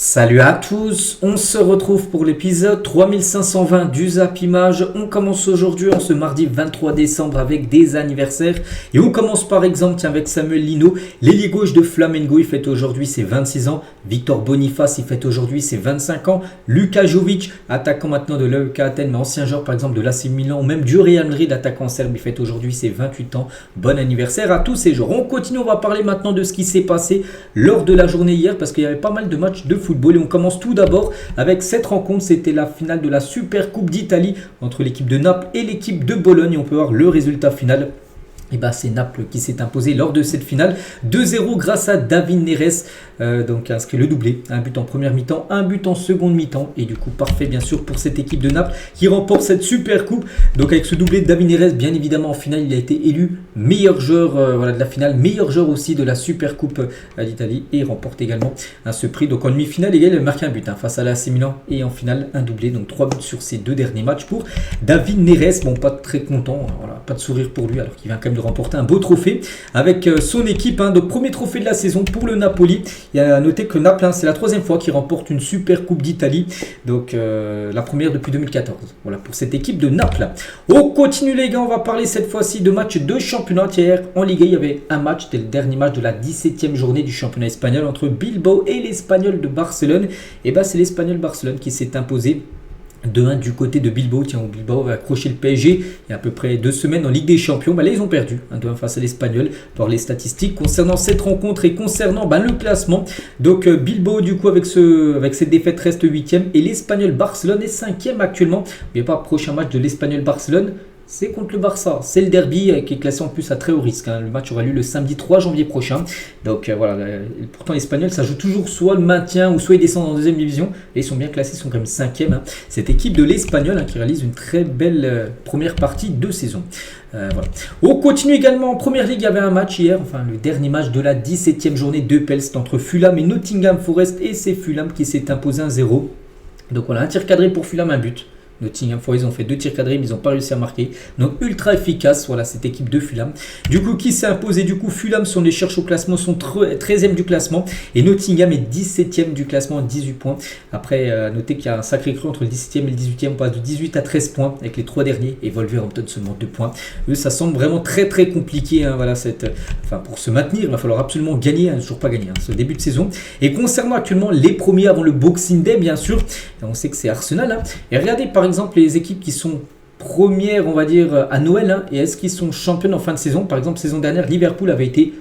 Salut à tous, on se retrouve pour l'épisode 3520 du Zap Image. On commence aujourd'hui en ce mardi 23 décembre avec des anniversaires. Et on commence par exemple avec Samuel Lino, l'ailier gauche de Flamengo, il fête aujourd'hui ses 26 ans. Victor Boniface, il fête aujourd'hui ses 25 ans. Luka Jovic, attaquant maintenant de l'AEK Athènes, mais ancien joueur par exemple de l'AC Milan ou même du Real Madrid, attaquant serbe, il fête aujourd'hui ses 28 ans. Bon anniversaire à tous ces joueurs. On continue, on va parler maintenant de ce qui s'est passé lors de la journée hier parce qu'il y avait pas mal de matchs de football. Et on commence tout d'abord avec cette rencontre, c'était la finale de la Super Coupe d'Italie entre l'équipe de Naples et l'équipe de Bologne. On peut voir le résultat final. Et c'est Naples qui s'est imposé lors de cette finale 2-0 grâce à David Neres, donc inscrit le doublé, un but en première mi-temps, un but en seconde mi-temps, et du coup parfait bien sûr pour cette équipe de Naples qui remporte cette super coupe. Donc avec ce doublé de David Neres, bien évidemment en finale il a été élu meilleur joueur de la finale, meilleur joueur aussi de la Super Coupe d'Italie, et il remporte également ce prix. Donc en demi-finale il a marqué un but face à l'AC Milan, et en finale un doublé, donc 3 buts sur ces deux derniers matchs pour David Neres. Bon, pas très content, pas de sourire pour lui alors qu'il vient quand même de remporter un beau trophée avec son équipe, donc premier trophée de la saison pour le Napoli. Il y a à noter que Naples, c'est la troisième fois qu'il remporte une Super Coupe d'Italie, donc la première depuis 2014. Voilà pour cette équipe de Naples. On continue les gars, on va parler cette fois-ci de matchs de championnat. Hier en Ligue 1, il y avait un match, c'était le dernier match de la 17e journée du championnat espagnol entre Bilbao et l'Espagnol de Barcelone. Et c'est l'Espagnol Barcelone qui s'est imposé 2-1 du côté de Bilbao. Tiens, Bilbao va accrocher le PSG il y a à peu près 2 semaines en Ligue des Champions. Là, ils ont perdu 2-1 face à l'Espagnol. Par les statistiques concernant cette rencontre et concernant le classement. Donc, Bilbao, du coup, avec cette défaite, reste 8e. Et l'Espagnol Barcelone est 5e actuellement. Mais pas prochain match de l'Espagnol Barcelone, c'est contre le Barça. C'est le derby qui est classé en plus à très haut risque. Le match aura lieu le samedi 3 janvier prochain. Donc voilà, pourtant l'Espagnol, ça joue toujours soit le maintien ou soit ils descendent en deuxième division. Et ils sont bien classés, ils sont quand même 5e. Cette équipe de l'Espagnol qui réalise une très belle première partie de saison. Voilà. On continue également en première ligue. Il y avait un match hier, le dernier match de la 17e journée de Pels entre Fulham et Nottingham Forest. Et c'est Fulham qui s'est imposé 1-0. Donc voilà, un tir cadré pour Fulham, un but. Nottingham Forest, ils ont fait 2 tirs cadrés mais ils n'ont pas réussi à marquer. Donc ultra efficace, voilà cette équipe de Fulham. Du coup, qui s'est imposé? Du coup, Fulham, si on les cherche au classement, sont 13e du classement. Et Nottingham est 17e du classement, 18 points. Après, notez qu'il y a un sacré cru entre le 17e et le 18e. On passe de 18 à 13 points avec les 3 derniers. Et Wolverhampton seulement 2 points. Eux, ça semble vraiment très très compliqué. Pour se maintenir, il va falloir absolument gagner. Toujours pas gagné ce début de saison. Et concernant actuellement les premiers avant le Boxing Day, bien sûr, on sait que c'est Arsenal. Et regardez par exemple les équipes qui sont premières, on va dire, à Noël, et est-ce qu'ils sont championnes en fin de saison. Par exemple, saison dernière, Liverpool avait été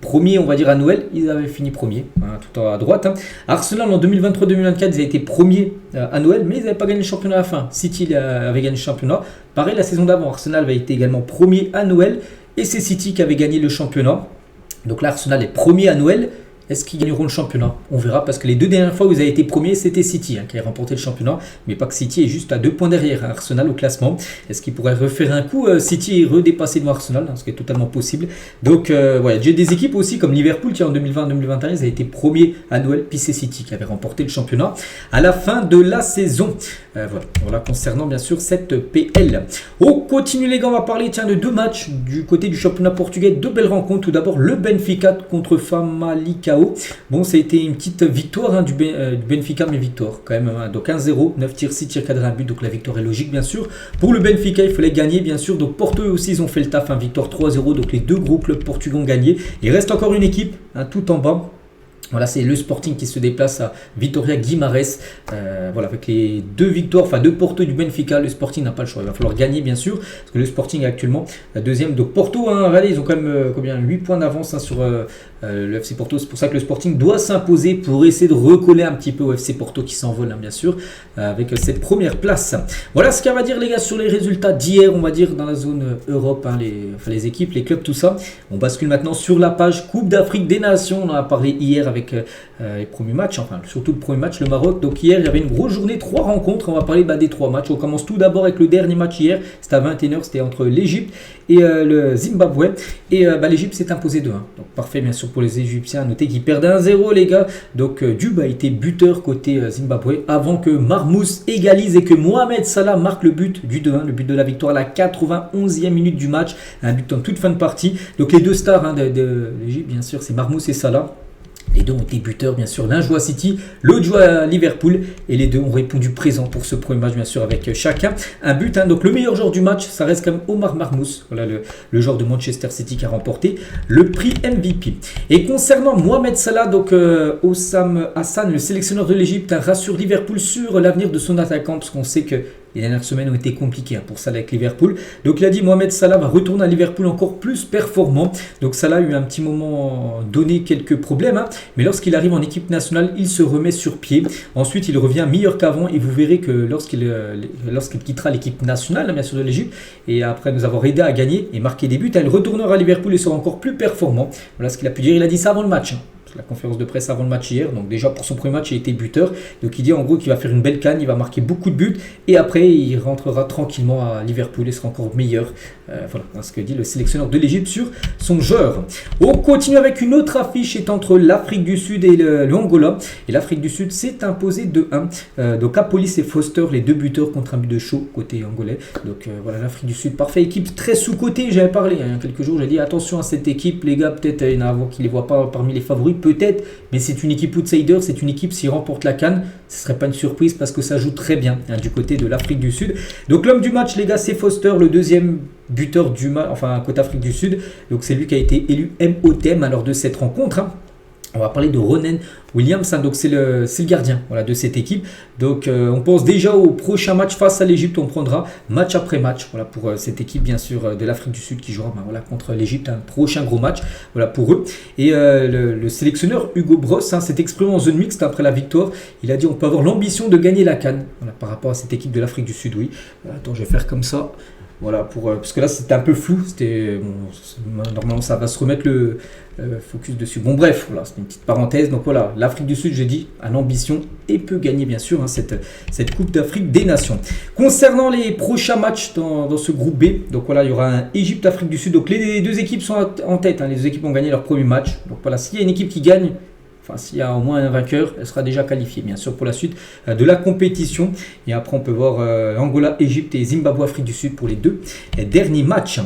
premier, on va dire, à Noël, ils avaient fini premier, tout à droite. Arsenal en 2023-2024, ils avaient été premiers à Noël, mais ils n'avaient pas gagné le championnat à la fin. City avait gagné le championnat. Pareil, la saison d'avant, Arsenal avait été également premier à Noël, et c'est City qui avait gagné le championnat. Donc là, Arsenal est premier à Noël. Est-ce qu'ils gagneront le championnat? On verra, parce que les 2 dernières fois où ils avaient été premiers, c'était City qui a remporté le championnat. Mais pas que City est juste à 2 points derrière Arsenal au classement. Est-ce qu'ils pourraient refaire un coup City et redépasser devant Arsenal, ce qui est totalement possible. Donc voilà, j'ai des équipes aussi comme Liverpool qui en 2020-2021, ils avaient été premiers à Noël. Puis c'est City qui avait remporté le championnat à la fin de la saison. Voilà concernant bien sûr cette PL. On continue les gars, on va parler de 2 matchs du côté du championnat portugais. 2 belles rencontres. Tout d'abord le Benfica contre Famalicão. Bon, ça a été une petite victoire du Benfica, mais victoire quand même. Donc 1-0, 9 tirs, 6 tirs cadrés, un but. Donc la victoire est logique, bien sûr. Pour le Benfica, il fallait gagner, bien sûr. Donc Porto aussi, ils ont fait le taf. Victoire 3-0. Donc les 2 gros clubs portugais ont gagné. Il reste encore une équipe, tout en bas. Voilà, c'est le Sporting qui se déplace à Vitória Guimarães. Avec les 2 victoires, 2 Porto du Benfica, le Sporting n'a pas le choix. Il va falloir gagner, bien sûr, parce que le Sporting est actuellement deuxième. Donc Porto, regardez, ils ont quand même 8 points d'avance sur le FC Porto. C'est pour ça que le Sporting doit s'imposer pour essayer de recoller un petit peu au FC Porto qui s'envole, bien sûr, avec cette première place. Voilà ce qu'on va dire, les gars, sur les résultats d'hier, on va dire, dans la zone Europe, les équipes, les clubs, tout ça. On bascule maintenant sur la page Coupe d'Afrique des Nations. On en a parlé hier avec les premiers matchs, surtout le premier match, le Maroc. Donc hier, il y avait une grosse journée, 3 rencontres. On va parler des 3 matchs. On commence tout d'abord avec le dernier match hier. C'était à 21h, c'était entre l'Égypte et le Zimbabwe. Et l'Égypte s'est imposée 2-1. Donc parfait, bien sûr, pour les Égyptiens. Notez qu'ils perdent 1-0, les gars. Donc Diouf a été buteur côté Zimbabwe avant que Marmoush égalise et que Mohamed Salah marque le but du 2-1, le but de la victoire à la 91e minute du match. Un but en toute fin de partie. Donc les 2 stars de l'Égypte, bien sûr, c'est Marmoush et Salah. Les deux ont été buteurs, bien sûr. L'un joue à City, l'autre joue à Liverpool. Et les deux ont répondu présent pour ce premier match, bien sûr, avec chacun un but. Donc le meilleur joueur du match, ça reste quand même Omar Marmoush. Voilà le joueur de Manchester City qui a remporté le prix MVP. Et concernant Mohamed Salah, donc Oussam Hassan, le sélectionneur de l'Égypte, rassure Liverpool sur l'avenir de son attaquant, parce qu'on sait que les dernières semaines ont été compliquées pour Salah avec Liverpool. Donc il a dit Mohamed Salah va retourner à Liverpool encore plus performant. Donc Salah a eu un petit moment donné quelques problèmes, mais lorsqu'il arrive en équipe nationale, il se remet sur pied. Ensuite, il revient meilleur qu'avant et vous verrez que lorsqu'il quittera l'équipe nationale, bien sûr de l'Égypte, et après nous avoir aidé à gagner et marquer des buts, il retournera à Liverpool et sera encore plus performant. Voilà ce qu'il a pu dire. Il a dit ça avant le match. La conférence de presse avant le match hier, donc déjà pour son premier match il a été buteur, donc il dit en gros qu'il va faire une belle canne, il va marquer beaucoup de buts et après il rentrera tranquillement à Liverpool et sera encore meilleur. Voilà ce que dit le sélectionneur de l'Égypte sur son joueur. On continue avec une autre affiche, c'est entre l'Afrique du Sud et le Angola, et l'Afrique du Sud s'est imposée 2-1, donc Apolis et Foster, les deux buteurs contre un but de chaud côté angolais. Donc voilà l'Afrique du Sud, parfait, équipe très sous-cotée, j'avais parlé il y a quelques jours, j'ai dit attention à cette équipe les gars, peut-être il y en a avant qui ne les voient pas parmi les favoris, peut-être, mais c'est une équipe outsider, c'est une équipe s'il remporte la CAN, ce ne serait pas une surprise parce que ça joue très bien du côté de l'Afrique du Sud. Donc l'homme du match les gars c'est Foster, le deuxième buteur du match, enfin côté Afrique du Sud, donc c'est lui qui a été élu MOTM lors de cette rencontre. On va parler de Ronen Williams, donc c'est le gardien voilà, de cette équipe. Donc on pense déjà au prochain match face à l'Égypte, on prendra match après match voilà, pour cette équipe bien sûr de l'Afrique du Sud qui jouera voilà, contre l'Égypte, un prochain gros match voilà, pour eux. Et le sélectionneur Hugo Bross s'est exprimé en zone mixte après la victoire. Il a dit on peut avoir l'ambition de gagner la CAN voilà, par rapport à cette équipe de l'Afrique du Sud. Oui. Attends, je vais faire comme ça. Voilà, parce que là c'était un peu flou, normalement ça va se remettre le focus dessus. Bon bref, voilà, c'est une petite parenthèse. Donc voilà, l'Afrique du Sud, j'ai dit, a l'ambition et peut gagner bien sûr cette Coupe d'Afrique des Nations. Concernant les prochains matchs dans ce groupe B, donc voilà, il y aura un Égypte-Afrique du Sud. Donc les deux équipes sont en tête, les deux équipes ont gagné leur premier match. Donc voilà, s'il y a une équipe qui gagne, enfin, s'il y a au moins un vainqueur, elle sera déjà qualifiée, bien sûr, pour la suite de la compétition. Et après, on peut voir Angola, Égypte et Zimbabwe, Afrique du Sud pour les deux derniers matchs.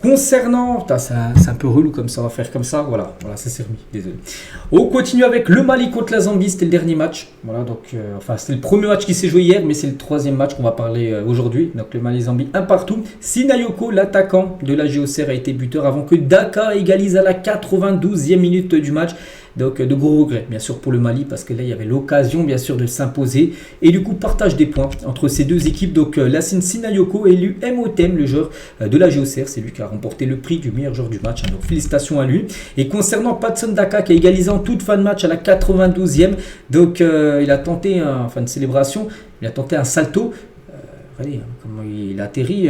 Concernant... C'est un peu relou comme ça, on va faire comme ça. Voilà, ça s'est remis, désolé. On continue avec le Mali contre la Zambie, c'était le dernier match. Voilà, donc, c'était le premier match qui s'est joué hier, mais c'est le troisième match qu'on va parler aujourd'hui. Donc, le Mali-Zambie, un partout. Sinayoko, l'attaquant de la GOCR, a été buteur avant que Daka égalise à la 92e minute du match. Donc de gros regrets bien sûr pour le Mali parce que là il y avait l'occasion bien sûr de s'imposer et du coup partage des points entre ces deux équipes. Donc Lassine Sinayoko élu MOTM, le joueur de la GOCR, c'est lui qui a remporté le prix du meilleur joueur du match, donc félicitations à lui. Et concernant Patson Daka qui a égalisé en toute fin de match à la 92e, donc il a tenté une célébration, il a tenté un salto, regardez comment il a atterri,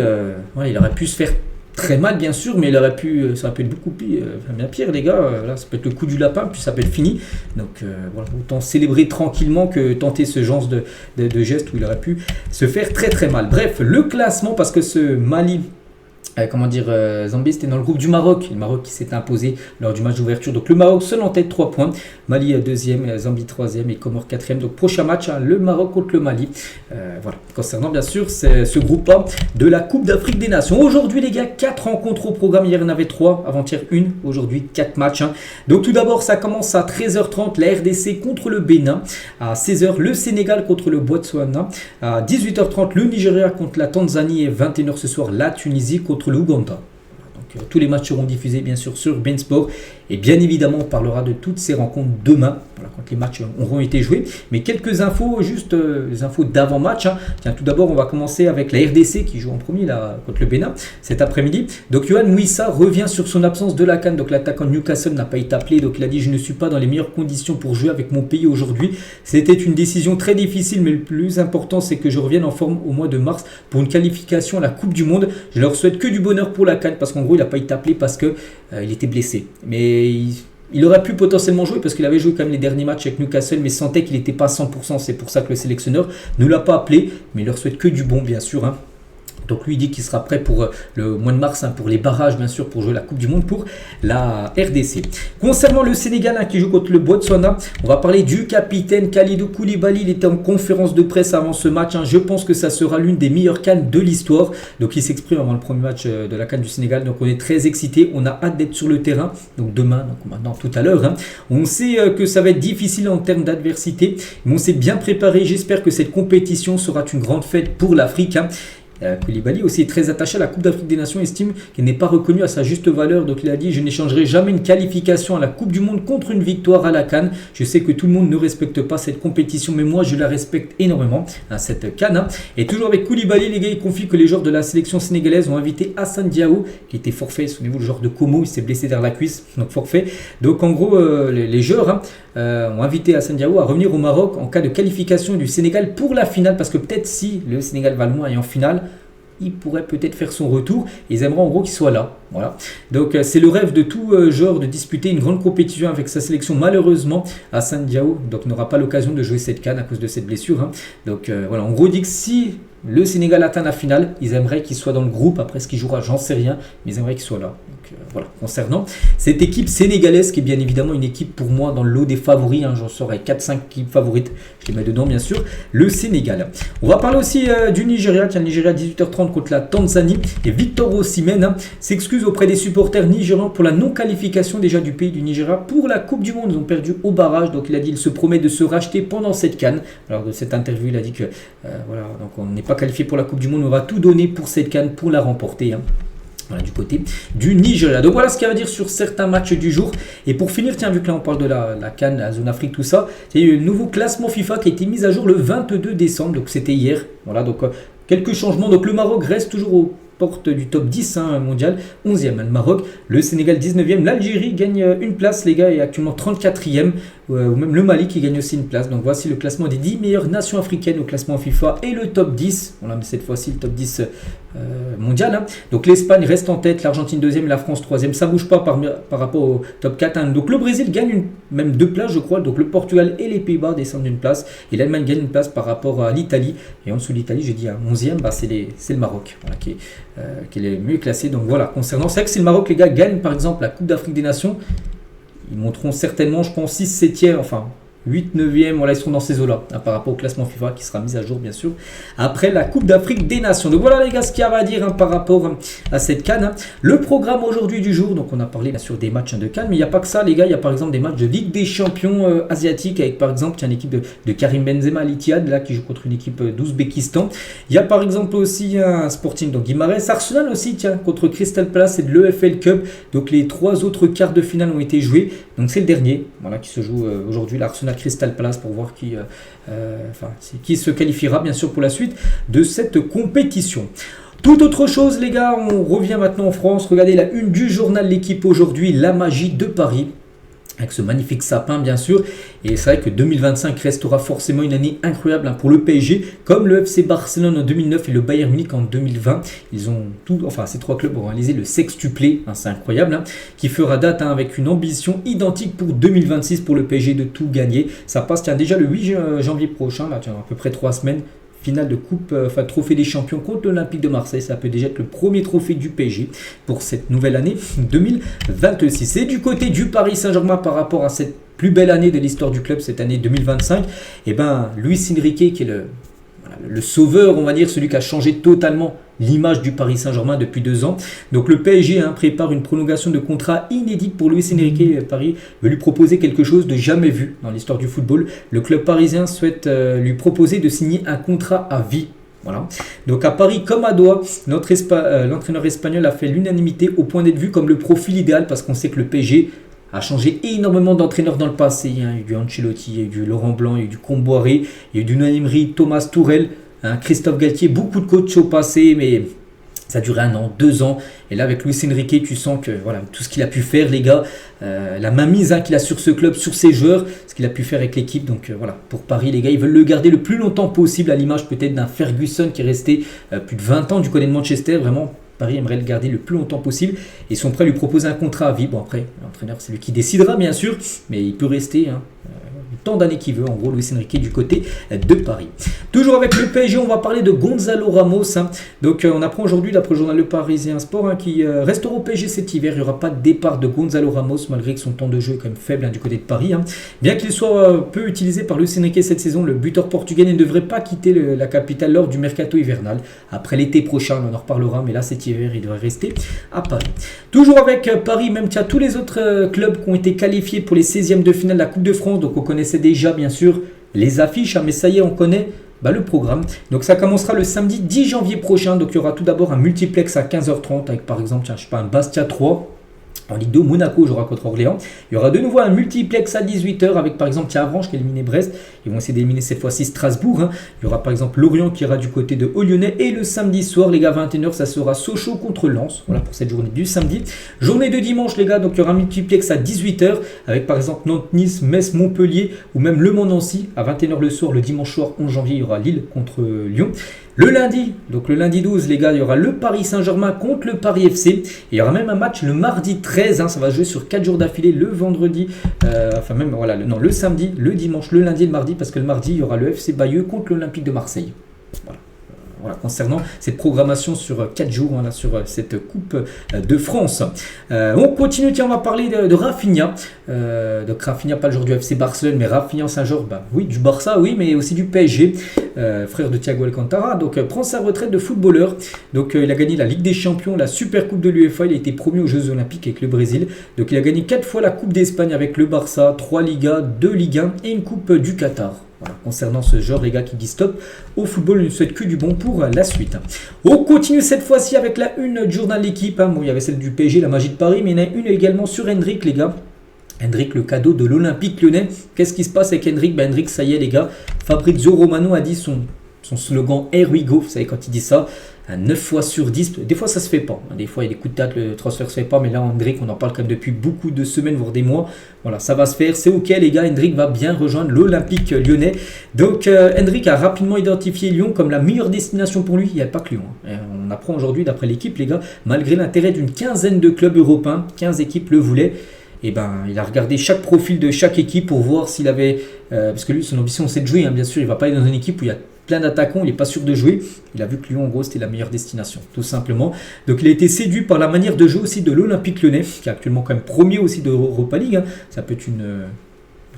il aurait pu se faire très mal bien sûr, mais ça aurait pu être beaucoup bien pire les gars, là ça peut être le coup du lapin puis ça peut être fini, donc voilà, autant célébrer tranquillement que tenter ce genre de geste où il aurait pu se faire très très mal. Bref, le classement, parce que ce Mali Zambie c'était dans le groupe du Maroc, le Maroc qui s'est imposé lors du match d'ouverture, donc le Maroc seul en tête 3 points, Mali 2e, Zambie 3e et Comores 4e, donc prochain match le Maroc contre le Mali. Voilà, concernant bien sûr ce groupe A de la Coupe d'Afrique des Nations. Aujourd'hui les gars, 4 rencontres au programme, hier il y en avait 3, avant-hier 1, aujourd'hui 4 matchs. Donc tout d'abord ça commence à 13h30, la RDC contre le Bénin, à 16h le Sénégal contre le Botswana, à 18h30 le Nigeria contre la Tanzanie et 21h ce soir la Tunisie contre le Ouganda. Donc, tous les matchs seront diffusés bien sûr sur BeIN Sport et bien évidemment on parlera de toutes ces rencontres demain quand les matchs auront été joués. Mais quelques infos, juste les infos d'avant-match. Tiens, tout d'abord on va commencer avec la RDC qui joue en premier contre le Bénin cet après-midi. Donc Yohan Mouissa revient sur son absence de la CAN. Donc l'attaquant de Newcastle n'a pas été appelé, donc il a dit je ne suis pas dans les meilleures conditions pour jouer avec mon pays aujourd'hui. C'était une décision très difficile, mais le plus important c'est que je revienne en forme au mois de mars pour une qualification à la Coupe du Monde. Je leur souhaite que du bonheur pour la CAN parce qu'en gros il n'a pas été appelé parce que il était blessé. Mais il aurait pu potentiellement jouer parce qu'il avait joué quand même les derniers matchs avec Newcastle, mais sentait qu'il n'était pas à 100%. C'est pour ça que le sélectionneur ne l'a pas appelé, mais il leur souhaite que du bon bien sûr. Donc lui il dit qu'il sera prêt pour le mois de mars, pour les barrages bien sûr, pour jouer la Coupe du Monde pour la RDC. Concernant le Sénégal qui joue contre le Botswana, on va parler du capitaine Kalidou Koulibaly. Il était en conférence de presse avant ce match. Je pense que ça sera l'une des meilleures CAN de l'histoire. Donc il s'exprime avant le premier match de la CAN du Sénégal. Donc on est très excités, on a hâte d'être sur le terrain. Donc demain, donc maintenant tout à l'heure. On sait que ça va être difficile en termes d'adversité, mais on s'est bien préparé. J'espère que cette compétition sera une grande fête pour l'Afrique. Koulibaly aussi est très attaché à la Coupe d'Afrique des Nations, estime qu'elle n'est pas reconnue à sa juste valeur. Donc il a dit: je n'échangerai jamais une qualification à la Coupe du Monde contre une victoire à la CAN. Je sais que tout le monde ne respecte pas cette compétition, mais moi je la respecte énormément, cette CAN. Et toujours avec Koulibaly, les gars, il confie que les joueurs de la sélection sénégalaise ont invité Hassan Diao, qui était forfait. Souvenez-vous, le joueur de Como, il s'est blessé derrière la cuisse, donc forfait. Donc en gros, les joueurs ont invité Hassan Diao à revenir au Maroc en cas de qualification du Sénégal pour la finale, parce que peut-être si le Sénégal va loin et en finale, il pourrait peut-être faire son retour. Ils aimeraient en gros qu'il soit là. Voilà. Donc c'est le rêve de tout joueur de disputer une grande compétition avec sa sélection. Malheureusement, Hassan Diao n'aura pas l'occasion de jouer cette CAN à cause de cette blessure. Donc voilà, en gros, il dit que si le Sénégal atteint la finale, ils aimeraient qu'il soit dans le groupe. Après ce qu'il jouera, j'en sais rien, mais ils aimeraient qu'il soit là. Donc voilà, concernant cette équipe sénégalaise, qui est bien évidemment une équipe pour moi dans le lot des favoris, j'en saurai 4-5 équipes favorites, je les mets dedans bien sûr, le Sénégal. On va parler aussi du Nigeria. Tiens, le Nigeria 18h30 contre la Tanzanie, et Victor Osimhen s'excuse auprès des supporters nigérians pour la non-qualification déjà du pays du Nigeria pour la Coupe du Monde. Ils ont perdu au barrage, donc il a dit qu'il se promet de se racheter pendant cette CAN. Alors de cette interview, il a dit que voilà, donc on n'est pas qualifié pour la Coupe du Monde, on va tout donner pour cette CAN pour la remporter. Voilà, du côté du Nigeria. Donc voilà ce qu'il y a à dire sur certains matchs du jour. Et pour finir, tiens, vu que là on parle de la CAN, la zone Afrique, tout ça, il y a eu un nouveau classement FIFA qui a été mis à jour le 22 décembre, donc c'était hier. Voilà, donc quelques changements. Donc le Maroc reste toujours aux portes du top 10 mondial, 11e le Maroc, le Sénégal 19e, l'Algérie gagne une place, les gars, est actuellement 34e, ou même le Mali qui gagne aussi une place. Donc voici le classement des 10 meilleures nations africaines au classement FIFA et le top 10. Voilà, mais cette fois-ci le top 10 mondial. Donc l'Espagne reste en tête, l'Argentine 2e, la France 3e. Ça ne bouge pas par rapport au top 4. Donc le Brésil gagne même 2 places, je crois. Donc le Portugal et les Pays-Bas descendent d'une place. Et l'Allemagne gagne une place par rapport à l'Italie. Et en dessous de l'Italie, j'ai dit 11e, c'est le Maroc, voilà, qui est le mieux classé. Donc voilà, concernant, c'est vrai que si le Maroc, les gars, gagne par exemple la Coupe d'Afrique des Nations, ils monteront certainement, je pense, 6, 7e, enfin 8, 9e, voilà, ils seront dans ces eaux-là, par rapport au classement FIFA qui sera mis à jour, bien sûr, après la Coupe d'Afrique des Nations. Donc voilà, les gars, ce qu'il y a à dire par rapport à cette CAN. Le programme aujourd'hui du jour, donc on a parlé bien sûr des matchs de CAN, mais il n'y a pas que ça, les gars, il y a par exemple des matchs de Ligue des Champions asiatiques, avec par exemple une équipe de Karim Benzema, l'Ittihad, là, qui joue contre une équipe d'Ouzbékistan. Il y a par exemple aussi un Sporting, donc Guimarães, Arsenal aussi, tiens, contre Crystal Palace et de l'EFL Cup. Donc les 3 autres quarts de finale ont été joués, donc c'est le dernier, voilà, qui se joue aujourd'hui, l'Arsenal Crystal Palace, pour voir qui se qualifiera bien sûr pour la suite de cette compétition. Tout autre chose, les gars, on revient maintenant en France. Regardez la une du journal L'Équipe aujourd'hui, la magie de Paris, avec ce magnifique sapin bien sûr. Et c'est vrai que 2025 restera forcément une année incroyable pour le PSG, comme le FC Barcelone en 2009 et le Bayern Munich en 2020. Ils ont ces 3 clubs ont réalisé le sextuplé, c'est incroyable, qui fera date avec une ambition identique pour 2026 pour le PSG de tout gagner. Ça passe déjà le 8 janvier prochain, là, à peu près 3 semaines. Finale de coupe, trophée des champions contre l'Olympique de Marseille. Ça peut déjà être le premier trophée du PSG pour cette nouvelle année 2026. Et du côté du Paris Saint-Germain, par rapport à cette plus belle année de l'histoire du club, cette année 2025, Luis Enrique, qui est le sauveur, on va dire, celui qui a changé totalement l'image du Paris Saint-Germain depuis 2 ans. Donc le PSG prépare une prolongation de contrat inédite pour Luis Enrique. Paris veut lui proposer quelque chose de jamais vu dans l'histoire du football. Le club parisien souhaite lui proposer de signer un contrat à vie. Voilà. Donc à Paris comme à Doha, l'entraîneur espagnol a fait l'unanimité au point d'être vu comme le profil idéal, parce qu'on sait que le PSG a changé énormément d'entraîneurs dans le passé. Il y a eu du Ancelotti, il y a eu du Laurent Blanc, il y a eu du Comboiré, il y a eu du Unai Emery, Thomas Tuchel, Christophe Galtier, beaucoup de coachs au passé, mais ça a duré 1 an, 2 ans. Et là, avec Luis Enrique, tu sens que voilà, tout ce qu'il a pu faire, les gars, la mainmise qu'il a sur ce club, sur ses joueurs, ce qu'il a pu faire avec l'équipe. Donc voilà, pour Paris, les gars, ils veulent le garder le plus longtemps possible, à l'image peut-être d'un Ferguson qui est resté plus de 20 ans du côté de Manchester. Vraiment, Paris aimerait le garder le plus longtemps possible. Ils sont prêts à lui proposer un contrat à vie. Bon, après, l'entraîneur, c'est lui qui décidera, bien sûr, mais il peut rester. Il tant d'années qu'il veut. En gros, Luis Enrique du côté de Paris. Toujours avec le PSG, on va parler de Gonzalo Ramos. Donc on apprend aujourd'hui, d'après le journal Le Parisien Sport, qui restera au PSG cet hiver. Il n'y aura pas de départ de Gonzalo Ramos, malgré que son temps de jeu est quand même faible du côté de Paris. Bien qu'il soit peu utilisé par Luis Enrique cette saison, le buteur portugais ne devrait pas quitter la capitale lors du mercato hivernal. Après l'été prochain, on en reparlera, mais là cet hiver, il devrait rester à Paris. Toujours avec Paris, même qu'il y a tous les autres clubs qui ont été qualifiés pour les 16e de finale de la Coupe de France. Donc on connaissait déjà bien sûr les affiches, mais ça y est, on connaît le programme. Donc ça commencera le samedi 10 janvier prochain. Donc il y aura tout d'abord un multiplex à 15h30 avec par exemple, un Bastia 3. En Ligue 2, Monaco jouera contre Orléans. Il y aura de nouveau un multiplex à 18h avec par exemple Avranches qui a éliminé Brest. Ils vont essayer d'éliminer cette fois-ci Strasbourg. Il y aura par exemple Lorient qui ira du côté de Haut-Lyonnais. Et le samedi soir, les gars, 21h, ça sera Sochaux contre Lens. Voilà pour cette journée du samedi. Journée de dimanche, les gars, donc il y aura un multiplex à 18h avec par exemple Nantes-Nice, Metz-Montpellier ou même Le Mans-Nancy. À 21h le soir, le dimanche soir, 11 janvier, il y aura Lille contre Lyon. Le lundi, donc le lundi 12, les gars, il y aura le Paris Saint-Germain contre le Paris FC. Et il y aura même un match le mardi 13, ça va jouer sur 4 jours d'affilée, le vendredi, le samedi, le dimanche, le lundi et le mardi, parce que le mardi, il y aura le FC Bayeux contre l'Olympique de Marseille. Voilà, concernant cette programmation sur 4 jours, sur cette Coupe de France. On continue, on va parler de Rafinha. Donc Rafinha, pas le joueur du FC Barcelone, mais Rafinha, c'est un joueur du Barça, oui, mais aussi du PSG, frère de Thiago Alcantara. Donc prend sa retraite de footballeur. Donc il a gagné la Ligue des Champions, la Super Coupe de l'UEFA, il a été promu aux Jeux Olympiques avec le Brésil. Donc il a gagné 4 fois la Coupe d'Espagne avec le Barça, 3 Ligas, 2 Ligue 1 et une Coupe du Qatar. Voilà, concernant ce genre, les gars qui disent stop au football, ne souhaite que du bon pour la suite. On continue cette fois-ci avec la une du journal L'équipe. Il y avait celle du PSG, la Magie de Paris, mais il y en a une également sur Hendrick, les gars. Hendrick, le cadeau de l'Olympique Lyonnais. Qu'est-ce qui se passe avec Hendrick? Hendrick, ça y est, les gars. Fabrizio Romano a dit son slogan Here we go. Vous savez, quand il dit ça, 9 fois sur 10, des fois ça se fait pas. Des fois il y a des coups de tête, le transfert se fait pas, mais là Hendrick, on en parle quand même depuis beaucoup de semaines, voire des mois. Voilà, ça va se faire, c'est ok les gars, Hendrick va bien rejoindre l'Olympique lyonnais. Donc Hendrick a rapidement identifié Lyon comme la meilleure destination pour lui, il n'y a pas que Lyon. On apprend aujourd'hui d'après l'équipe les gars, malgré l'intérêt d'une quinzaine de clubs européens, 15 équipes le voulaient. Il a regardé chaque profil de chaque équipe pour voir s'il avait, parce que lui son ambition c'est de jouer, bien sûr, il ne va pas aller dans une équipe où il y a plein d'attaquants, il n'est pas sûr de jouer. Il a vu que Lyon, en gros, c'était la meilleure destination, tout simplement. Donc, il a été séduit par la manière de jouer aussi de l'Olympique Lyonnais, qui est actuellement quand même premier aussi de Europa League. Ça peut être une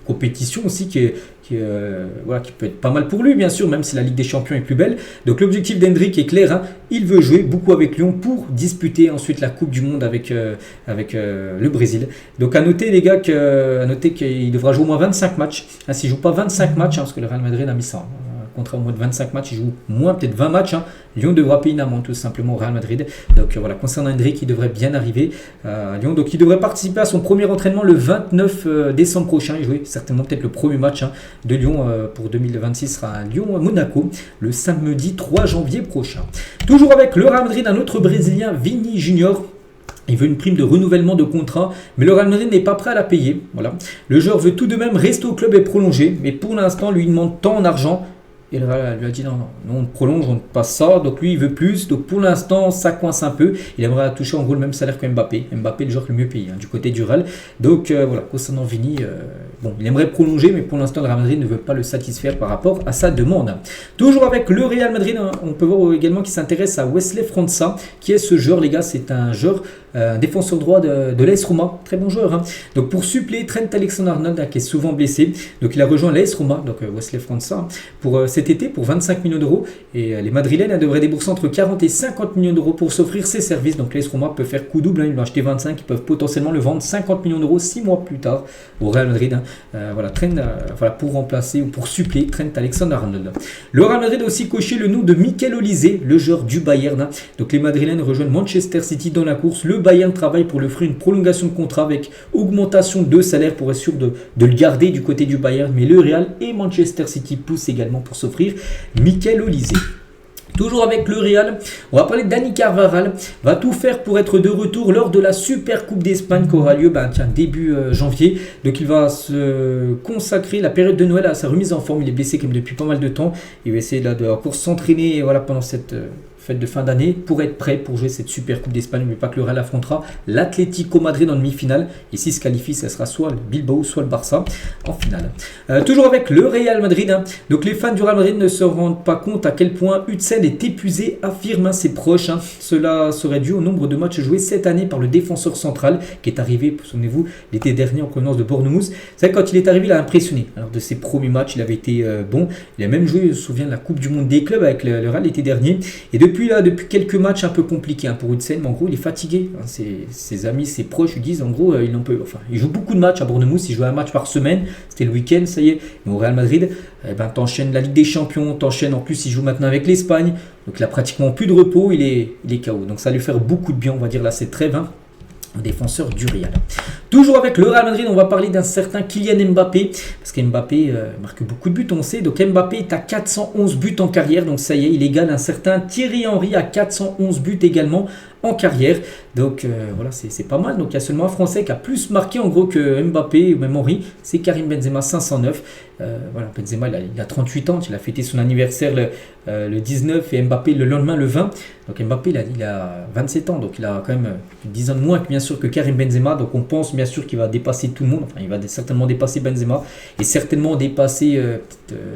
compétition aussi qui peut être pas mal pour lui, bien sûr, même si la Ligue des Champions est plus belle. Donc, l'objectif d'Hendrick est clair. Il veut jouer beaucoup avec Lyon pour disputer ensuite la Coupe du Monde avec le Brésil. Donc, à noter, les gars, qu'il devra jouer au moins 25 matchs. S'il ne joue pas 25 matchs, parce que le Real Madrid a mis ça. Contrat au moins de 25 matchs, il joue moins, peut-être 20 matchs. Lyon devra payer une amende tout simplement au Real Madrid. Donc voilà, concernant Hendrick, il devrait bien arriver à Lyon. Donc il devrait participer à son premier entraînement le 29 décembre prochain. Il jouait certainement peut-être le premier match de Lyon pour 2026 sera à Lyon-Monaco le samedi 3 janvier prochain. Toujours avec le Real Madrid, un autre Brésilien, Vini Junior. Il veut une prime de renouvellement de contrat, mais le Real Madrid n'est pas prêt à la payer. Voilà. Le joueur veut tout de même rester au club et prolonger, mais pour l'instant, lui demande tant en argent. Et le Real lui a dit non, on prolonge, on ne passe ça. Donc lui, il veut plus. Donc pour l'instant, ça coince un peu. Il aimerait toucher en gros le même salaire que Mbappé. Mbappé, le joueur le mieux payé du côté du Real. Donc voilà, concernant Vini, il aimerait prolonger, mais pour l'instant, le Real Madrid ne veut pas le satisfaire par rapport à sa demande. Toujours avec le Real Madrid, on peut voir également qu'il s'intéresse à Wesley França. Qui est ce joueur, les gars? C'est un joueur, un défenseur droit de l'AS Roma. Très bon joueur. Donc pour suppléer Trent Alexander-Arnold, qui est souvent blessé. Donc il a rejoint l'AS Roma, donc Wesley França, pour cet été pour 25 millions d'euros. Et les Madrilènes devraient débourser entre 40 et 50 millions d'euros pour s'offrir ses services. Donc l'AS Roma peut faire coup double. Ils l'ont acheté 25, ils peuvent potentiellement le vendre 50 millions d'euros 6 mois plus tard au Real Madrid. Pour remplacer ou pour suppléer Trent Alexander-Arnold. Le Real Madrid a aussi coché le nom de Mikel Olise, le joueur du Bayern. Donc les Madrilènes rejoignent Manchester City dans la course. Le Bayern travaille pour lui offrir une prolongation de contrat avec augmentation de salaire pour être sûr de le garder du côté du Bayern. Mais le Real et Manchester City poussent également pour s'offrir Mikel Olise. Toujours avec le Real, on va parler de Dani Carvajal, va tout faire pour être de retour lors de la Super Coupe d'Espagne qui aura lieu début janvier. Donc il va se consacrer la période de Noël à sa remise en forme. Il est blessé comme depuis pas mal de temps. Il va essayer de encore s'entraîner pendant cette fête de fin d'année, pour être prêt pour jouer cette super Coupe d'Espagne. N'oubliez pas que le Real affrontera l'Atlético Madrid en demi-finale. Et s'il se qualifie, ce sera soit le Bilbao, soit le Barça en finale. Toujours avec le Real Madrid. Donc les fans du Real Madrid ne se rendent pas compte à quel point Huijsen est épuisé, affirme ses proches. Cela serait dû au nombre de matchs joués cette année par le défenseur central qui est arrivé, souvenez-vous, l'été dernier en provenance de Bournemouth. C'est vrai que quand il est arrivé, il a impressionné. Alors de ses premiers matchs, il avait été bon. Il a même joué, je me souviens, de la Coupe du Monde des clubs avec le Real l'été dernier. Et depuis quelques matchs un peu compliqués pour Huijsen, mais en gros, il est fatigué. Ses amis, ses proches lui disent, en gros, il joue beaucoup de matchs à Bournemouth. Il joue un match par semaine. C'était le week-end, ça y est. Mais au Real Madrid, t'enchaînes la Ligue des Champions, t'enchaînes, en plus, il joue maintenant avec l'Espagne. Donc il a pratiquement plus de repos, il est KO. Donc ça va lui faire beaucoup de bien, on va dire, là, cette trêve, défenseur du Real. Toujours avec le Real Madrid, on va parler d'un certain Kylian Mbappé, parce qu'Mbappé marque beaucoup de buts, on sait. Donc Mbappé est à 411 buts en carrière, donc ça y est, il égale un certain Thierry Henry à 411 buts également en carrière. Donc voilà, c'est pas mal. Donc il y a seulement un Français qui a plus marqué en gros que Mbappé ou même Henry, c'est Karim Benzema, 509. Voilà, Benzema il a 38 ans, il a fêté son anniversaire le 19 et Mbappé le lendemain le 20. Donc Mbappé il a 27 ans, donc il a quand même 10 ans de moins bien sûr que Karim Benzema. Donc on pense bien sûr qu'il va dépasser tout le monde. Enfin, il va certainement dépasser Benzema et certainement dépasser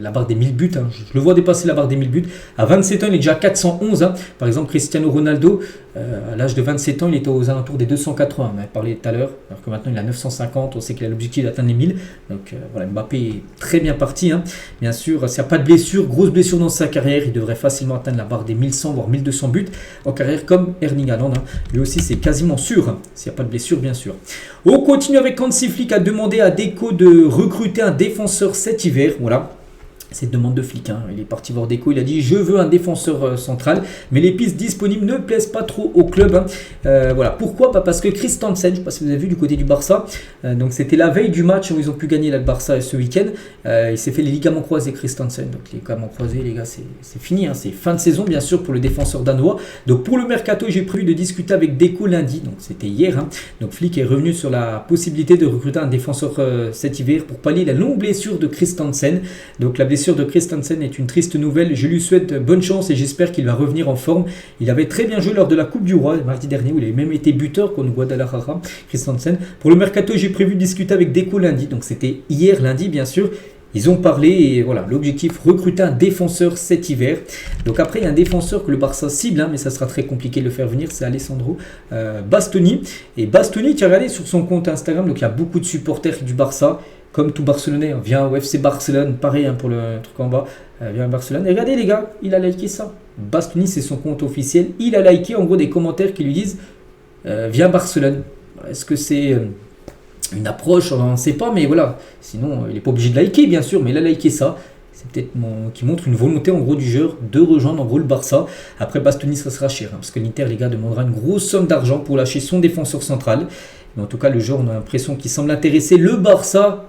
la barre des 1000 buts. Je le vois dépasser la barre des 1000 buts. À 27 ans, il est déjà à 411. Par exemple, Cristiano Ronaldo, à l'âge de 27 ans, il était aux alentours des 280. On en a parlé tout à l'heure, alors que maintenant il a 950. On sait qu'il a l'objectif d'atteindre les 1000. Donc voilà, Mbappé est très bien parti. Bien sûr, s'il n'y a pas de blessure, grosse blessure dans sa carrière, il devrait facilement atteindre la barre des 1100 voire 1200 buts en carrière comme Erling Haaland. Lui aussi, c'est quasiment sûr, s'il n'y a pas de blessure, bien sûr. On continue avec Hansi Flick a demandé à Deco de recruter un défenseur cet hiver. Voilà. Cette demande de Flick, il est parti voir Deco, il a dit je veux un défenseur central, mais les pistes disponibles ne plaisent pas trop au club. Voilà, pourquoi? Parce que Christensen, je ne sais pas si vous avez vu du côté du Barça, donc c'était la veille du match où ils ont pu gagner le Barça ce week-end. Il s'est fait les ligaments croisés Christensen, donc les ligaments croisés les gars c'est fini, c'est fin de saison bien sûr pour le défenseur danois. Donc pour le mercato j'ai prévu de discuter avec Deco lundi, donc c'était hier. Donc Flick est revenu sur la possibilité de recruter un défenseur cet hiver pour pallier la longue blessure de Christensen. Donc la blessure de Christensen est une triste nouvelle. Je lui souhaite bonne chance et j'espère qu'il va revenir en forme. Il avait très bien joué lors de la Coupe du Roi mardi dernier où il avait même été buteur contre Guadalajara. Christensen. Pour le mercato, j'ai prévu de discuter avec Deco lundi. Donc c'était hier lundi bien sûr. Ils ont parlé et voilà, l'objectif, recruter un défenseur cet hiver. Donc après, il y a un défenseur que le Barça cible, mais ça sera très compliqué de le faire venir, c'est Alessandro Bastoni. Et Bastoni, tu as regardé sur son compte Instagram, donc il y a beaucoup de supporters du Barça, comme tout Barcelonais. Viens au FC Barcelone, pareil pour le truc en bas, viens à Barcelone. Et regardez les gars, il a liké ça. Bastoni, c'est son compte officiel. Il a liké en gros des commentaires qui lui disent viens Barcelone. Est-ce que c'est une approche, on ne sait pas, mais voilà. Sinon, il n'est pas obligé de liker, bien sûr, mais il a liké ça. C'est peut-être qui montre une volonté, en gros, du joueur de rejoindre, en gros, le Barça. Après, Bastoni, ça sera cher, parce que l'Inter, les gars, demandera une grosse somme d'argent pour lâcher son défenseur central. Mais en tout cas, le joueur, on a l'impression qu'il semble intéresser. Le Barça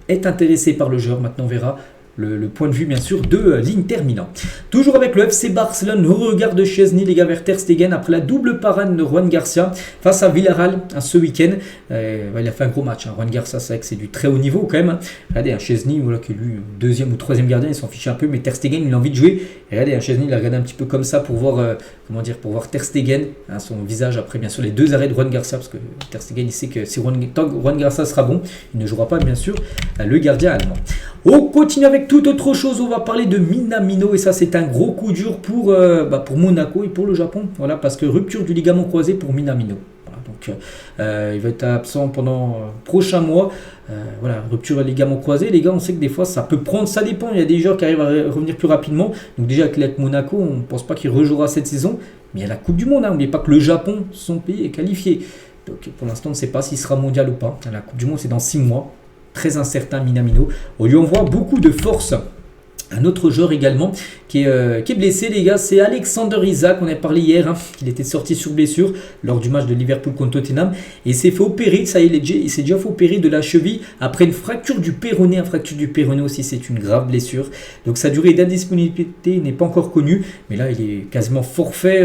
est intéressé par le joueur. Maintenant, on verra le point de vue bien sûr de l'Inter Milan. Toujours avec le FC Barcelone, au regard de Szczęsny, les gars, vers Ter Stegen après la double parade de Juan Garcia face à Villarreal ce week-end. Il a fait un gros match. Juan Garcia, c'est vrai que c'est du très haut niveau quand même. Regardez, Szczęsny, voilà, qui est lui deuxième ou troisième gardien, il s'en fiche un peu, mais Ter Stegen, il a envie de jouer. Et regardez, Szczęsny, il a regardé un petit peu comme ça pour voir, pour voir Ter Stegen, son visage après bien sûr les deux arrêts de Juan Garcia, parce que Ter Stegen, il sait que si Juan Garcia sera bon, il ne jouera pas bien sûr le gardien allemand. On continue avec toute autre chose, on va parler de Minamino et ça c'est un gros coup dur pour Monaco et pour le Japon, voilà, parce que rupture du ligament croisé pour Minamino. Voilà, donc il va être absent pendant prochain mois. Voilà, rupture du ligament croisé, les gars, on sait que des fois ça peut prendre, ça dépend, il y a des joueurs qui arrivent à revenir plus rapidement. Donc déjà avec Monaco, on ne pense pas qu'il rejouera cette saison, mais il y a la Coupe du Monde, n'oubliez pas que le Japon, son pays est qualifié. Donc pour l'instant on ne sait pas s'il sera mondial ou pas. La Coupe du Monde c'est dans 6 mois. Très incertain Minamino. On lui envoie beaucoup de force. Un autre joueur également qui est blessé, les gars, c'est Alexander Isak. On a parlé hier, il était sorti sur blessure lors du match de Liverpool contre Tottenham. Et il s'est fait opérer, ça y est, il s'est déjà fait opérer de la cheville après une fracture du péroné. Une fracture du péroné aussi, c'est une grave blessure. Donc sa durée d'indisponibilité n'est pas encore connue. Mais là, il est quasiment forfait.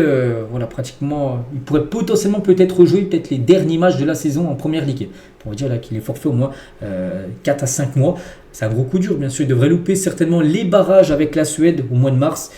Voilà, pratiquement, il pourrait potentiellement peut-être rejouer peut-être les derniers matchs de la saison en Première Ligue. On va dire là qu'il est forfait au moins 4 à 5 mois. C'est un gros coup dur, bien sûr. Il devrait louper certainement les barrages avec la Suède au mois de mars.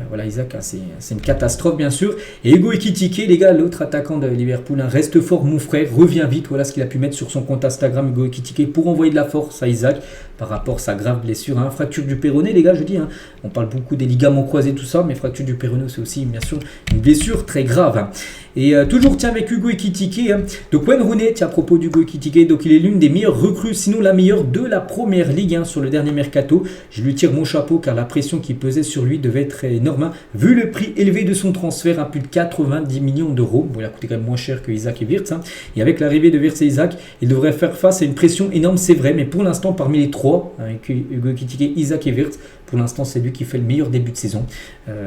voilà, Isaac, hein, c'est une catastrophe bien sûr. Et Hugo Ekitike, les gars, l'autre attaquant de Liverpool, hein, reste fort mon frère, reviens vite. Voilà ce qu'il a pu mettre sur son compte Instagram, Hugo Ekitike, pour envoyer de la force à Isaac par rapport à sa grave blessure. Hein. Fracture du péroné, les gars, je dis. Hein. On parle beaucoup des ligaments croisés, tout ça, mais fracture du péroné, c'est aussi bien sûr une blessure très grave. Hein. Et toujours tiens avec Hugo Ekitike. Hein. Donc Wayne Rooney, à propos d'Hugo Ekitike, donc il est l'une des meilleures recrues, sinon la meilleure de la première ligue hein, sur le dernier mercato. Je lui tire mon chapeau car la pression qui pesait sur lui devait être énorme. Hein. Vu le prix élevé de son transfert à plus de 90 millions d'euros, bon, il a coûté quand même moins cher que Isaac et Wirtz. Hein. Et avec l'arrivée de Wirtz et Isaac, il devrait faire face à une pression énorme, c'est vrai, mais pour l'instant, parmi les trois, avec Hugo Ekitike, Isaac et Wirtz, pour l'instant, c'est lui qui fait le meilleur début de saison.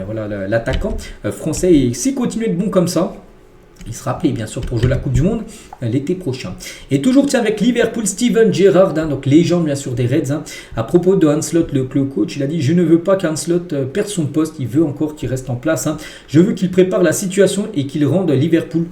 Voilà l'attaquant français. Et s'il continue à être bon comme ça, il sera appelé bien sûr pour jouer la Coupe du Monde l'été prochain. Et toujours tiens avec Liverpool, Steven Gerrard, hein, donc légende bien sûr des Reds. Hein, à propos de Hans Slot, le coach, il a dit: je ne veux pas qu'Hans Slot perde son poste, il veut encore qu'il reste en place. Hein. Je veux qu'il prépare la situation et qu'il rende Liverpool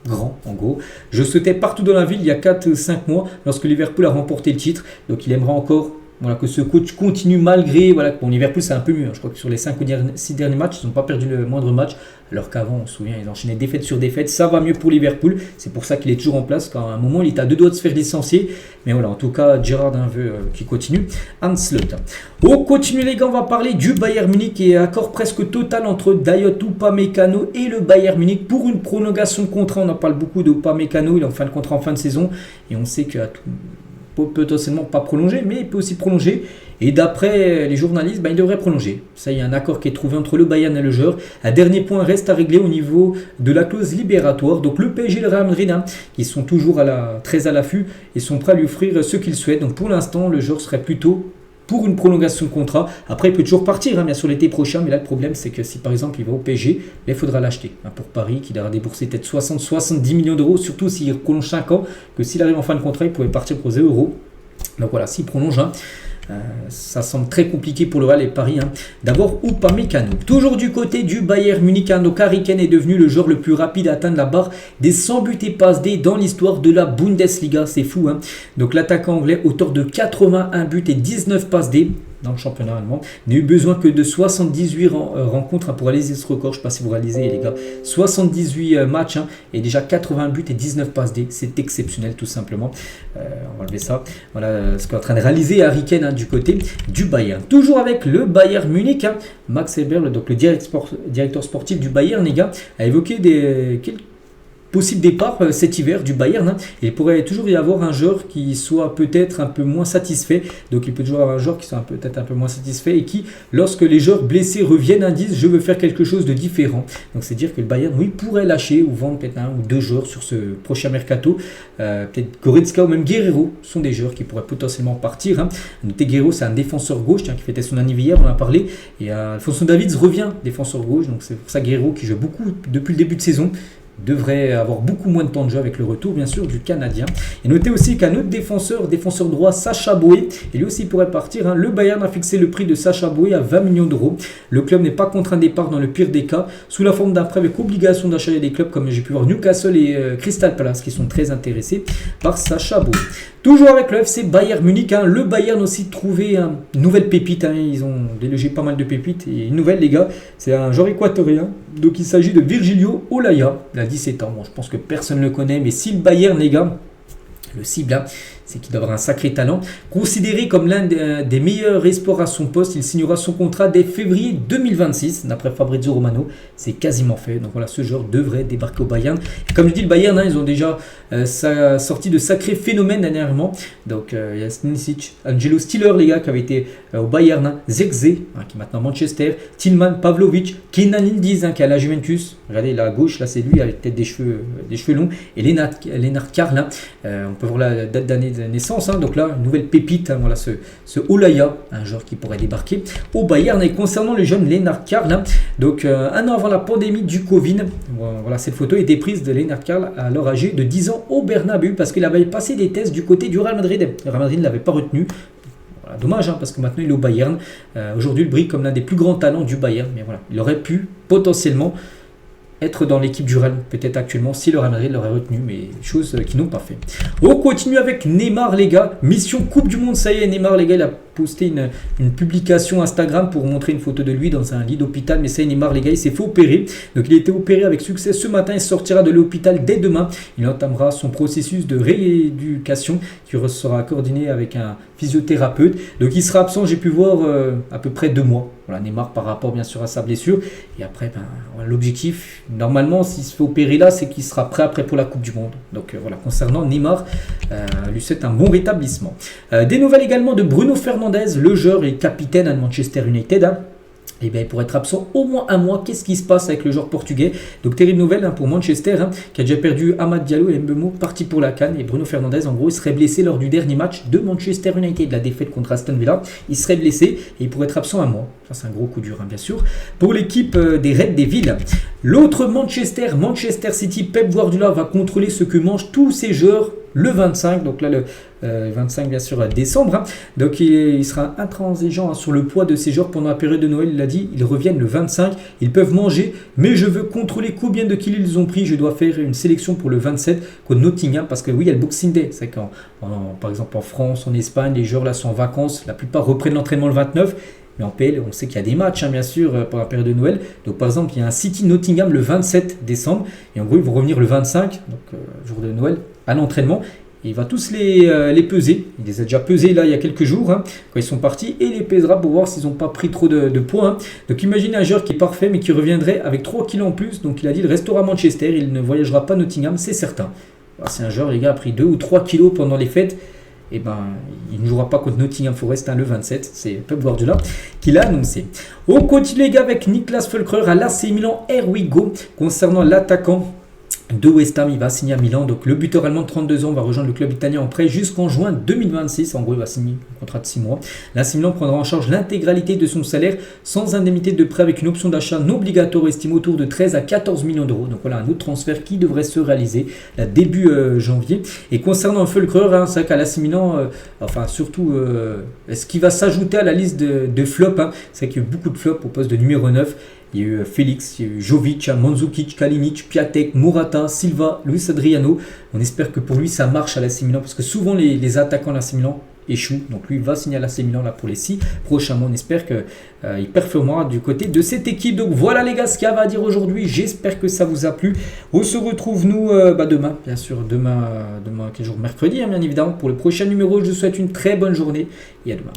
grand en gros. Je souhaitais partout dans la ville il y a 4-5 mois lorsque Liverpool a remporté le titre. Donc il aimerait encore voilà, que ce coach continue malgré... Voilà, pour Liverpool c'est un peu mieux. Hein. Je crois que sur les 5 ou 6 derniers matchs, ils n'ont pas perdu le moindre match. Alors qu'avant, on se souvient, ils enchaînaient défaite sur défaite. Ça va mieux pour Liverpool. C'est pour ça qu'il est toujours en place. Quand à un moment, il est à 2 doigts de se faire licencier. Mais voilà, en tout cas, Gerrard veut qu'il continue. Hans Slot. On continue les gars, on va parler du Bayern Munich et accord presque total entre Dayot Upamecano et le Bayern Munich pour une prolongation de contrat. On en parle beaucoup de Upamecano. Il est en fin de contrat en fin de saison. Et on sait qu'à tout... potentiellement pas prolongé, mais il peut aussi prolonger. Et d'après les journalistes, il devrait prolonger. Ça, il y a un accord qui est trouvé entre le Bayern et le joueur. Un dernier point reste à régler au niveau de la clause libératoire. Donc le PSG et le Real Madrid, hein, qui sont toujours très à l'affût et sont prêts à lui offrir ce qu'il souhaite. Donc pour l'instant, le joueur serait plutôt pour une prolongation de contrat. Après, il peut toujours partir, hein, bien sûr, l'été prochain. Mais là, le problème, c'est que si par exemple il va au PSG, il faudra l'acheter. Hein, pour Paris, qui devra débourser peut-être 60-70 millions d'euros, surtout s'il prolonge 5 ans, que s'il arrive en fin de contrat, il pouvait partir pour 0 euros. Donc voilà, s'il prolonge, hein, ça semble très compliqué pour le Real et Paris hein, d'avoir Upamecano. Toujours du côté du Bayern Munich, hein, donc Harry Kane est devenu le joueur le plus rapide à atteindre la barre des 100 buts et passes D dans l'histoire de la Bundesliga. C'est fou. Hein. Donc l'attaquant anglais, auteur de 81 buts et 19 passes D dans le championnat allemand, n'a eu besoin que de 78 rencontres hein, pour réaliser ce record. Je ne sais pas si vous réalisez les gars, 78 matchs hein, et déjà 80 buts et 19 passes D, c'est exceptionnel tout simplement. On va enlever ça. Voilà ce qu'est en train de réaliser Harry Kane hein, du côté du Bayern. Toujours avec le Bayern Munich, hein, Max Eberl, donc le directeur sportif du Bayern, les gars, a évoqué quelques possible départ cet hiver du Bayern. Hein. Il pourrait toujours y avoir un joueur qui soit peut-être un peu moins satisfait. Donc il peut toujours avoir un joueur qui soit peut-être un peu moins satisfait et qui, lorsque les joueurs blessés reviennent, disent: je veux faire quelque chose de différent. Donc c'est dire que le Bayern, oui, pourrait lâcher ou vendre peut-être un ou deux joueurs sur ce prochain mercato. Peut-être Goretzka ou même Guerreiro sont des joueurs qui pourraient potentiellement partir. Hein. Notez Guerreiro, c'est un défenseur gauche qui fêtait son anniversaire hier, on en a parlé. Et Alphonso Davids revient défenseur gauche. Donc c'est pour ça Guerreiro qui joue beaucoup depuis le début de saison devrait avoir beaucoup moins de temps de jeu avec le retour bien sûr du Canadien. Et notez aussi qu'un autre défenseur droit, Sacha Boey, et lui aussi pourrait partir. Hein. Le Bayern a fixé le prix de Sacha Boey à 20 millions d'euros. Le club n'est pas contre un départ dans le pire des cas, sous la forme d'un prêt avec obligation d'achat des clubs comme j'ai pu voir Newcastle et Crystal Palace qui sont très intéressés par Sacha Boey. Toujours avec le FC Bayern Munich, hein. Le Bayern aussi trouvé une nouvelle pépite. Hein. Ils ont délogé pas mal de pépites. Et une nouvelle les gars, c'est un joueur équatorien. Donc il s'agit de Virgilio Olaya. Il a 17 ans. Bon, je pense que personne ne le connaît. Mais si le Bayern les gars le cible, hein, c'est qu'il doit avoir un sacré talent. Considéré comme l'un des meilleurs espoirs à son poste, il signera son contrat dès février 2026. D'après Fabrizio Romano, c'est quasiment fait. Donc voilà, ce joueur devrait débarquer au Bayern. Et comme je dis, le Bayern, hein, ils ont déjà sorti de sacrés phénomènes dernièrement. Donc il y a Stanisic, Angelo Stiller, les gars, qui avait été au Bayern, hein, Zexé, hein, qui est maintenant Manchester, Tillman, Pavlovic, Kenan Yildiz, hein, qui est à la Juventus. Regardez, là à gauche, là c'est lui avec peut-être des cheveux longs. Et Lennart Karl, hein, on peut voir la date d'année de naissance. Hein, donc là, une nouvelle pépite. Hein, voilà, ce Olaya, un joueur qui pourrait débarquer au Bayern. Et concernant le jeune Lennart Karl, hein, donc un an avant la pandémie du Covid, voilà, cette photo était prise de Lennart Karl alors âgé de 10 ans au Bernabeu parce qu'il avait passé des tests du côté du Real Madrid. Le Real Madrid ne l'avait pas retenu. Voilà, dommage, hein, parce que maintenant il est au Bayern. Aujourd'hui, il brille comme l'un des plus grands talents du Bayern. Mais voilà, il aurait pu potentiellement être dans l'équipe du Real, peut-être actuellement, si le Real Madrid l'aurait retenu, mais choses qu'ils n'ont pas fait. On continue avec Neymar, les gars. Mission Coupe du Monde, ça y est, Neymar, les gars, il a posté une publication Instagram pour montrer une photo de lui dans un lit d'hôpital. Mais ça, Neymar, les gars, il s'est fait opérer. Donc il a été opéré avec succès ce matin. Il sortira de l'hôpital dès demain. Il entamera son processus de rééducation qui sera coordonné avec un physiothérapeute. Donc il sera absent, j'ai pu voir, à peu près 2 mois. Voilà, Neymar par rapport bien sûr à sa blessure. Et après, l'objectif, normalement, s'il se fait opérer là, c'est qu'il sera prêt après pour la Coupe du Monde. Donc voilà, concernant Neymar, lui souhaite un bon rétablissement. Des nouvelles également de Bruno Fernandes, le joueur et capitaine de Manchester United. Et bien, pour être absent au moins 1 mois, qu'est-ce qui se passe avec le joueur portugais? Donc, terrible nouvelle pour Manchester, qui a déjà perdu Amad Diallo et Mbeumo, parti pour la CAN. Et Bruno Fernandes, en gros, il serait blessé lors du dernier match de Manchester United, la défaite contre Aston Villa. Il serait blessé et il pourrait être absent 1 mois. Ça, c'est un gros coup dur, bien sûr. Pour l'équipe des Reds Devils, l'autre Manchester City, Pep Guardiola va contrôler ce que mangent tous ses joueurs le 25, donc là le 25 bien sûr décembre. Donc il sera intransigeant sur le poids de ces joueurs pendant la période de Noël. Il a dit, ils reviennent le 25, ils peuvent manger, mais je veux contrôler combien de kilos ils ont pris. Je dois faire une sélection pour le 27 contre Nottingham, parce que oui, il y a le Boxing Day. C'est quand, par exemple en France, en Espagne, les joueurs là sont en vacances, la plupart reprennent l'entraînement le 29. Mais en PL, on sait qu'il y a des matchs, bien sûr, pendant la période de Noël. Donc, par exemple, il y a un City Nottingham le 27 décembre. Et en gros, ils vont revenir le 25, donc jour de Noël, à l'entraînement. Et il va tous les peser. Il les a déjà pesés là il y a quelques jours, quand ils sont partis. Et il les pèsera pour voir s'ils n'ont pas pris trop de poids. Donc, imaginez un joueur qui est parfait, mais qui reviendrait avec 3 kilos en plus. Donc, il a dit, il restera à Manchester. Il ne voyagera pas à Nottingham, c'est certain. Alors, c'est un joueur, les gars, a pris 2 ou 3 kilos pendant les fêtes. Et il ne jouera pas contre Nottingham Forest le 27, c'est Pep Guardiola qui l'a annoncé. On continue les gars avec Niklas Füllkrug à l'AC Milan, here we go. Concernant l'attaquant de West Ham, il va signer à Milan. Donc le buteur allemand de 32 ans va rejoindre le club italien en prêt jusqu'en juin 2026. En gros, il va signer un contrat de 6 mois. L'AC Milan prendra en charge l'intégralité de son salaire sans indemnité de prêt avec une option d'achat non obligatoire estimée autour de 13 à 14 millions d'euros. Donc voilà un autre transfert qui devrait se réaliser là, début janvier. Et concernant Füllkrug, c'est vrai qu'à l'AC Milan, surtout, ce qui va s'ajouter à la liste de flops, c'est qu'il y a eu beaucoup de flops au poste de numéro 9. Il y a eu Félix, il y a eu Jovic, Mandzukic, Kalinic, Piatek, Morata, Silva, Luis Adriano. On espère que pour lui ça marche à l'AC Milan parce que souvent les attaquants de l'AC Milan échouent. Donc lui va signer à l'AC Milan là pour les 6 prochains mois. On espère qu'il performera du côté de cette équipe. Donc voilà les gars ce qu'il y a à dire aujourd'hui. J'espère que ça vous a plu. On se retrouve nous demain, bien sûr. Demain quel jour? Mercredi bien évidemment pour le prochain numéro. Je vous souhaite une très bonne journée et à demain.